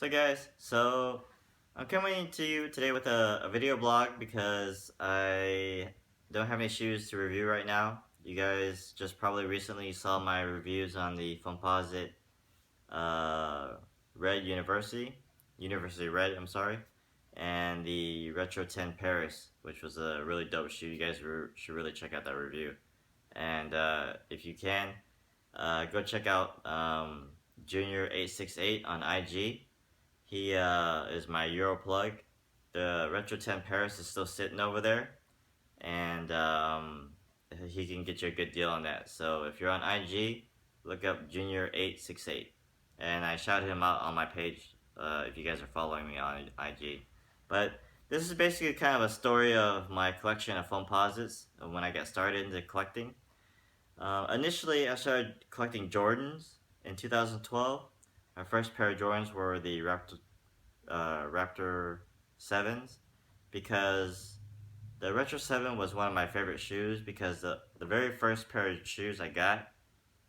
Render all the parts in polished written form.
So guys, I'm coming to you today with a video blog because I don't have any shoes to review right now. You guys just probably recently saw my reviews on the Foamposite uh, Red University Red, I'm sorry, and the Retro 10 Paris, which was a really dope shoe. You guys should really check out that review. And if you can, go check out Junior868 on IG. He is my Euro plug. The Retro 10 Paris is still sitting over there, and he can get you a good deal on that. So if you're on IG, look up Junior868, and I shouted him out on my page if you guys are following me on IG. But this is basically kind of a story of my collection of Foamposites when I got started into collecting. Initially, I started collecting Jordans in 2012. My first pair of Jordans were the Raptor 7s because the Retro 7 was one of my favorite shoes because the very first pair of shoes I got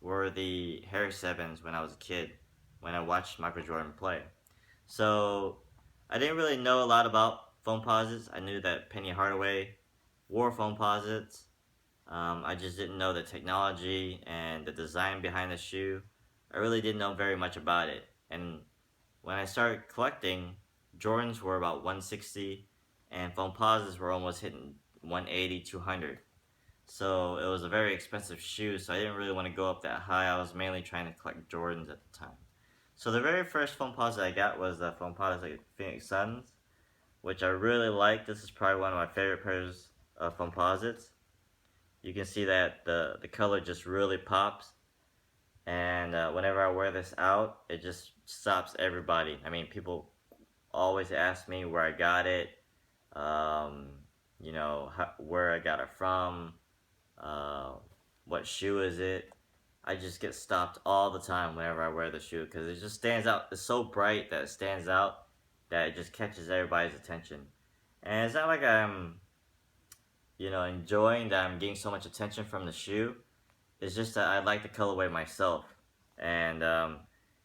were the Harry 7s when I was a kid, when I watched Michael Jordan play. So I didn't really know a lot about Foamposites. I knew that Penny Hardaway wore Foamposites. I just didn't know the technology and the design behind the shoe. I really didn't know very much about it. And when I started collecting, Jordans were about 160 and Foamposites were almost hitting 180, 200. So it was a very expensive shoe, so I didn't really want to go up that high. I was mainly trying to collect Jordans at the time. So the very first Foamposite I got was the Foamposite Phoenix Suns, which I really like. This is probably one of my favorite pairs of Foamposites. You can see that the color just really pops, and whenever I wear this out, it just stops everybody. I mean, people always ask me where I got it, um, where I got it from, uh, what shoe is it. I just get stopped all the time whenever I wear the shoe because it just stands out. It's so bright that it stands out that it just catches everybody's attention. And it's not like I'm enjoying that I'm getting so much attention from the shoe. It's just that I like the colorway myself, and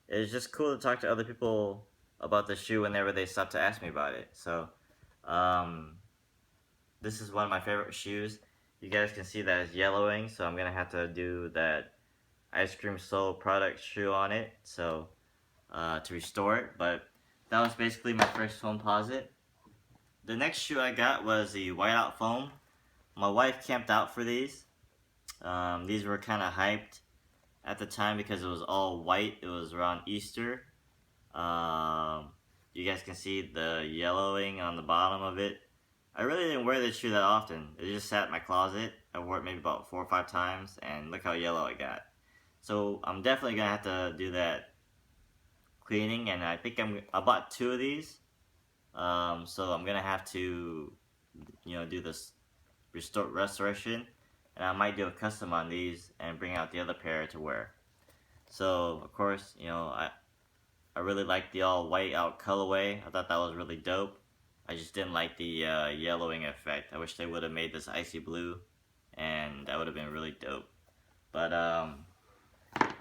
it's just cool to talk to other people about the shoe whenever they stop to ask me about it. So, um, this is one of my favorite shoes. You guys can see that it's yellowing, so I'm gonna have to do that ice cream sole product shoe on it, so to restore it. But that was basically my first Foamposite. The next shoe I got was the whiteout foam. My wife camped out for these. These were kind of hyped at the time because it was all white. It was around Easter. You guys can see the yellowing on the bottom of it. I really didn't wear this shoe that often. It just sat in my closet. I wore it maybe about 4 or 5 times, and look how yellow it got. So I'm definitely gonna have to do that cleaning, and I think I bought 2 of these. So I'm gonna have to, do this restoration, and I might do a custom on these and bring out the other pair to wear. So of course, I really like the all white out colorway. I thought that was really dope. I just didn't like the yellowing effect. I wish they would have made this icy blue, and that would have been really dope. But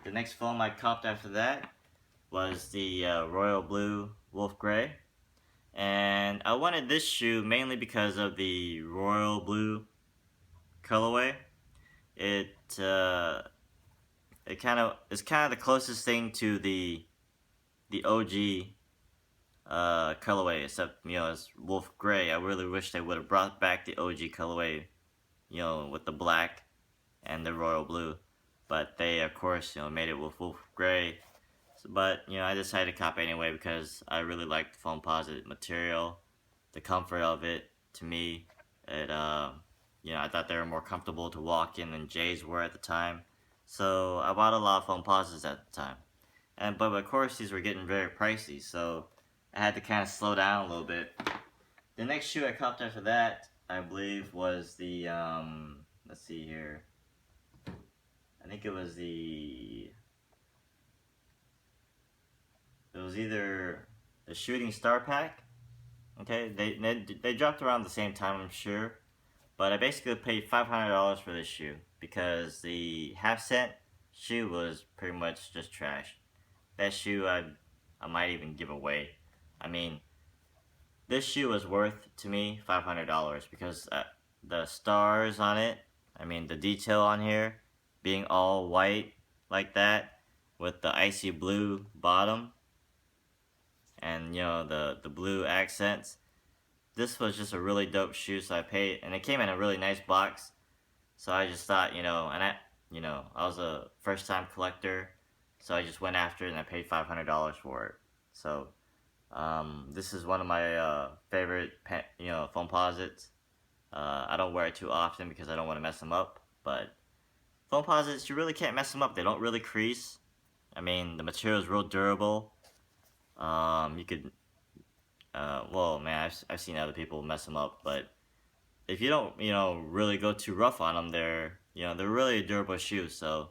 the next foam I copped after that was the royal blue wolf gray. And I wanted this shoe mainly because of the royal blue colorway. It's kind of the closest thing to the OG colorway, except it's wolf gray. I really wish they would have brought back the OG colorway, with the black and the royal blue. But they of course made it with wolf gray. But I decided to cop it anyway because I really like the Foamposite material, the comfort of it. To me, it I thought they were more comfortable to walk in than J's were at the time. So I bought a lot of Foamposites at the time, but of course these were getting very pricey, so I had to kind of slow down a little bit. The next shoe I copped after that, I believe, was the let's see here. I think it was either the Shooting Star Pack. Okay, they dropped around the same time, I'm sure, but I basically paid $500 for this shoe because the half cent shoe was pretty much just trash. That shoe, I might even give away. I mean, this shoe was worth to me $500 because the stars on it, I mean the detail on here, being all white like that with the icy blue bottom and the blue accents. This was just a really dope shoe, so I paid, and it came in a really nice box. So I just thought, and I was a first time collector, so I just went after it and I paid $500 for it. So this is one of my favorite, Foamposites. I don't wear it too often because I don't want to mess them up, but Foamposites, you really can't mess them up. They don't really crease. I mean, the material is real durable. You could, well, man, I've seen other people mess them up, but if you don't, really go too rough on them, they're really a durable shoe. So,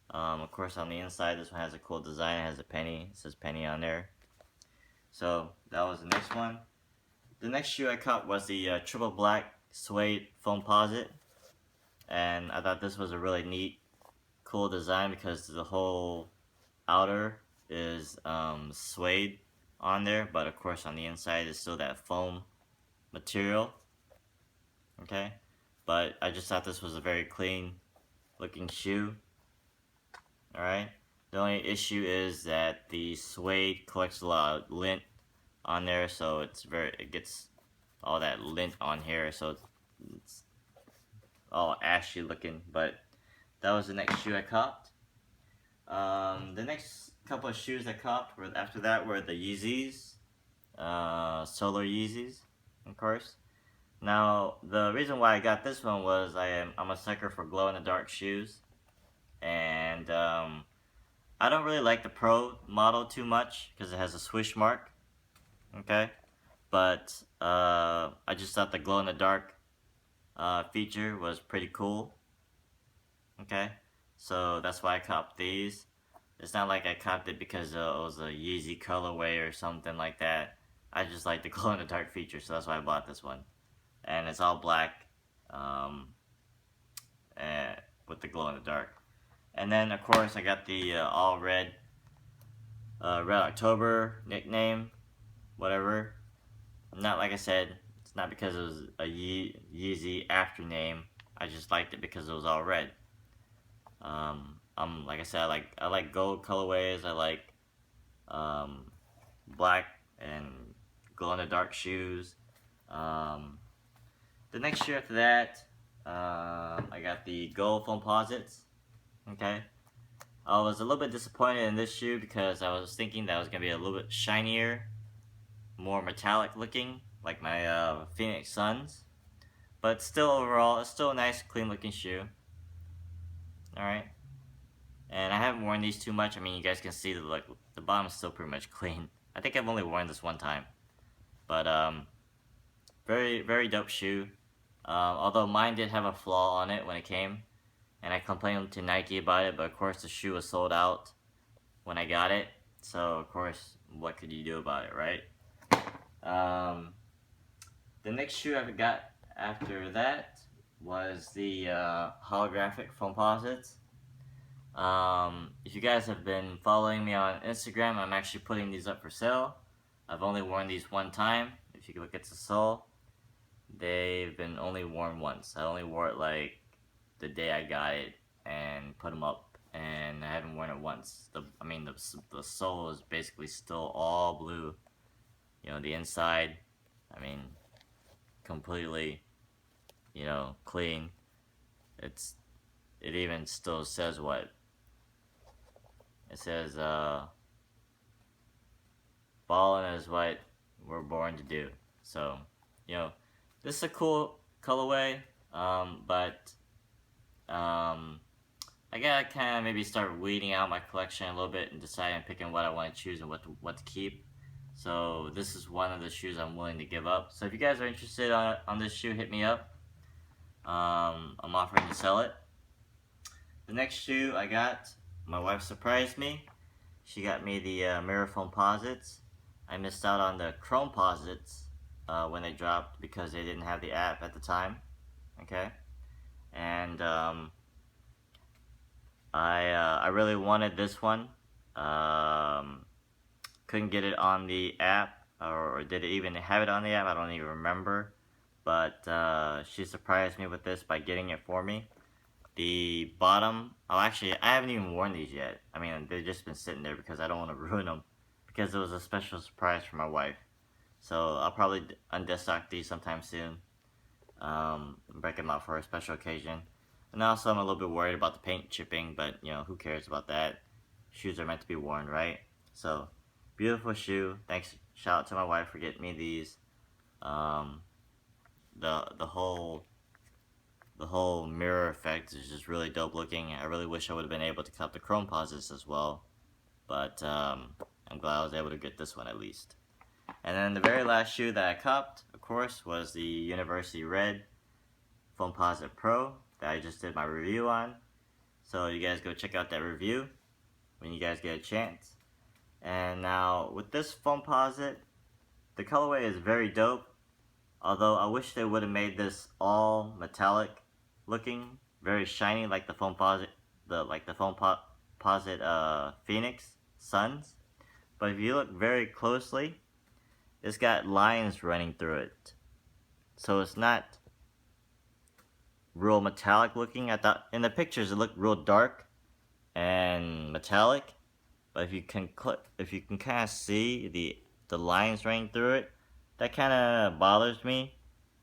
of course, on the inside, this one has a cool design. It has a penny. It says penny on there. So that was the next one. The next shoe I caught was the triple black suede Foamposite, and I thought this was a really neat, cool design because the whole outer is suede on there, but of course on the inside is still that foam material. Okay, but I just thought this was a very clean looking shoe. Alright, the only issue is that the suede collects a lot of lint on there, so it gets all that lint on here, so it's all ashy looking. But that was the next shoe I copped. The next couple of shoes I copped after that were the Yeezys, Solar Yeezys, of course. Now, the reason why I got this one was I'm a sucker for glow-in-the-dark shoes, and I don't really like the Pro model too much because it has a swoosh mark, okay? But I just thought the glow-in-the-dark feature was pretty cool, okay? So that's why I copped these. It's not like I copped it because it was a Yeezy colorway or something like that. I just like the glow-in-the-dark feature, so that's why I bought this one. And it's all black with the glow in the dark. And then of course I got the all red Red October nickname, whatever. Not like I said, it's not because it was a Yeezy after name. I just liked it because it was all red. Like I said, I like gold colorways. I like black and glow in the dark shoes. The next shoe after that, I got the gold Foamposites. Okay, I was a little bit disappointed in this shoe because I was thinking that it was gonna be a little bit shinier, more metallic looking, like my Phoenix Suns. But still, overall, it's still a nice, clean looking shoe. All right, and I haven't worn these too much. I mean, you guys can see that the bottom is still pretty much clean. I think I've only worn this one time, but very, very dope shoe. Although mine did have a flaw on it when it came, and I complained to Nike about it, but of course the shoe was sold out when I got it, so of course, what could you do about it, right? The next shoe I got after that was the Holographic Foamposites. If you guys have been following me on Instagram, I'm actually putting these up for sale. I've only worn these one time. If you look at the sole, they've been only worn once. I only wore it like the day I got it and put them up, and I haven't worn it once. The sole is basically still all blue. The inside, completely, clean. It even still says what? It says, ballin' is what we're born to do. So, this is a cool colorway, but I gotta kind of maybe start weeding out my collection a little bit and deciding picking what I want to choose and what to keep. So this is one of the shoes I'm willing to give up. So if you guys are interested on this shoe, hit me up. I'm offering to sell it. The next shoe I got, my wife surprised me. She got me the Mirafone Posits. I missed out on the Chrome Posits when they dropped because they didn't have the app at the time. Okay, and I really wanted this one because couldn't get it on the app, or did it even have it on the app? I don't even remember. But she surprised me with this by getting it for me. The bottom, oh actually, I haven't even worn these yet. I mean, they've just been sitting there because I don't want to ruin them. Because it was a special surprise for my wife. So I'll probably undestock these sometime soon. Break them out for a special occasion. And also I'm a little bit worried about the paint chipping, but you know, who cares about that? Shoes are meant to be worn, right? So, beautiful shoe. Thanks, shout out to my wife for getting me these. Um, the whole mirror effect is just really dope looking. I really wish I would have been able to cut the Foamposites as well, but I'm glad I was able to get this one at least. And then the very last shoe that I copped, of course, was the University Red Foamposite Pro that I just did my review on. So you guys go check out that review when you guys get a chance. And now with this Foamposite, the colorway is very dope. Although I wish they would have made this all metallic looking, very shiny like the Foamposite, Phoenix Suns. But if you look very closely, it's got lines running through it. So it's not real metallic looking. I thought in the pictures it looked real dark and metallic, but if you can kind of see the lines running through it, that kind of bothers me.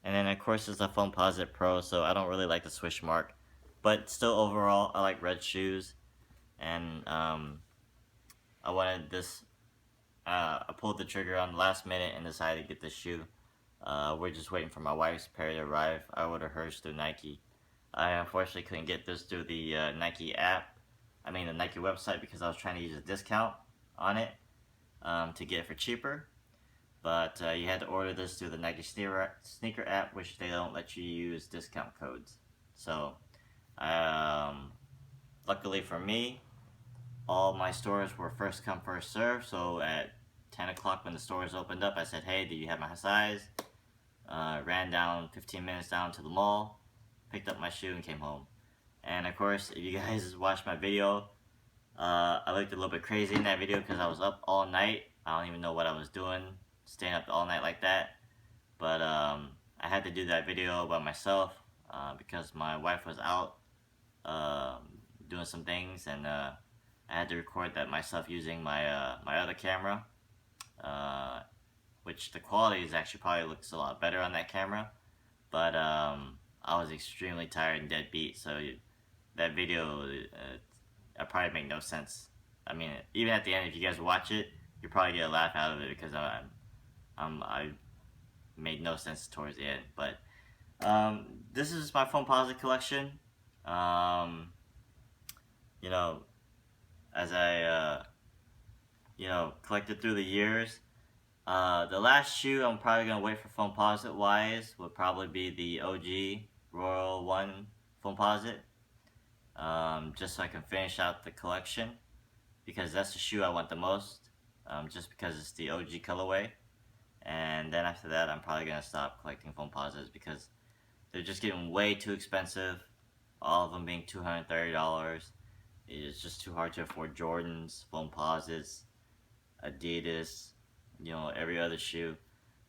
And then of course it's a Foamposite Pro, so I don't really like the swoosh mark, but still overall I like red shoes, and I wanted this. I pulled the trigger on the last minute and decided to get this shoe. We're just waiting for my wife's pair to arrive. I ordered hers through Nike. I unfortunately couldn't get this through the Nike app. I mean the Nike website, because I was trying to use a discount on it to get it for cheaper. But you had to order this through the Nike sneaker app, which they don't let you use discount codes. So, luckily for me, all my stores were first come, first serve. So at 10 o'clock when the stores opened up, I said, hey, do you have my size? Ran down 15 minutes down to the mall, picked up my shoe, and came home. And of course, if you guys watched my video, I looked a little bit crazy in that video because I was up all night. I don't even know what I was doing, staying up all night like that. But I had to do that video by myself because my wife was out doing some things, and I had to record that myself using my my other camera, which the quality is actually probably looks a lot better on that camera. But I was extremely tired and dead beat, so that video I probably make no sense. I mean, even at the end, if you guys watch it, you probably get a laugh out of it because I made no sense towards the end. But this is my Foamposite collection. You know, as I collected through the years. The last shoe I'm probably gonna wait for Foamposite wise would probably be the OG Royal One Foamposite. Just so I can finish out the collection, because that's the shoe I want the most. Just because it's the OG colorway. And then after that, I'm probably gonna stop collecting Foamposites because they're just getting way too expensive. All of them being $230. It's just too hard to afford Jordans, Foamposites, Adidas, you know, every other shoe.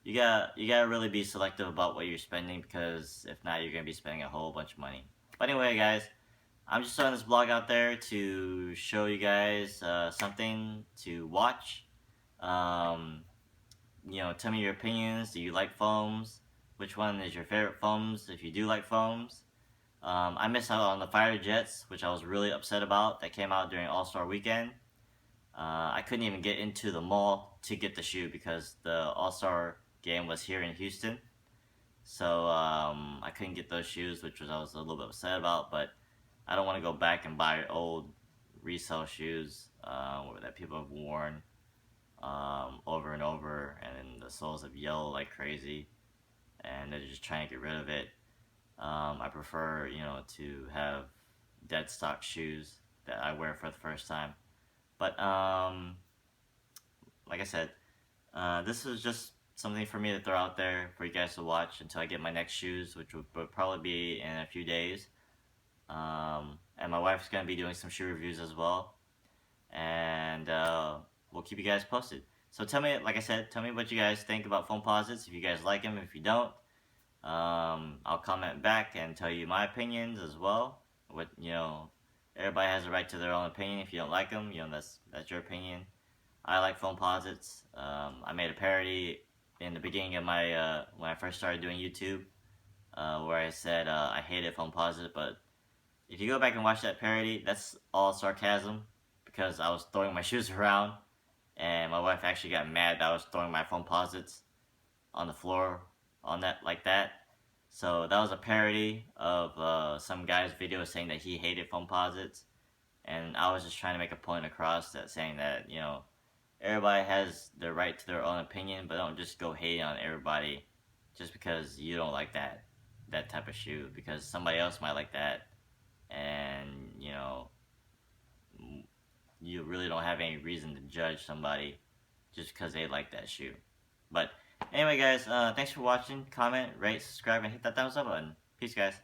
You gotta really be selective about what you're spending, because if not, you're gonna be spending a whole bunch of money. But anyway, guys, I'm just throwing this vlog out there to show you guys something to watch. You know, tell me your opinions. Do you like foams? Which one is your favorite foams, if you do like foams? I missed out on the fighter jets, which I was really upset about. That came out during All-Star Weekend. I couldn't even get into the mall to get the shoe because the All-Star game was here in Houston. So I couldn't get those shoes, which I was a little bit upset about. But I don't want to go back and buy old resale shoes that people have worn over and over, and then the soles have yellowed like crazy, and they're just trying to get rid of it. I prefer, you know, to have dead stock shoes that I wear for the first time. But like I said, this is just something for me to throw out there for you guys to watch until I get my next shoes, which will probably be in a few days. And my wife's gonna be doing some shoe reviews as well, and we'll keep you guys posted. So tell me, like I said, tell me what you guys think about Foamposites. If you guys like them, if you don't, I'll comment back and tell you my opinions as well. What everybody has a right to their own opinion. If you don't like them, that's your opinion. I like Foamposites. I made a parody in the beginning of my when I first started doing YouTube, where I said I hated Foamposites, but if you go back and watch that parody, that's all sarcasm because I was throwing my shoes around, and my wife actually got mad that I was throwing my Foamposites on the floor on that like that. So that was a parody of some guy's video saying that he hated Foamposites, and I was just trying to make a point across that saying that everybody has the right to their own opinion, but don't just go hating on everybody just because you don't like that type of shoe because somebody else might like that, and you really don't have any reason to judge somebody just because they like that shoe. But anyway, guys, thanks for watching. Comment, rate, subscribe, and hit that thumbs up button. Peace, guys.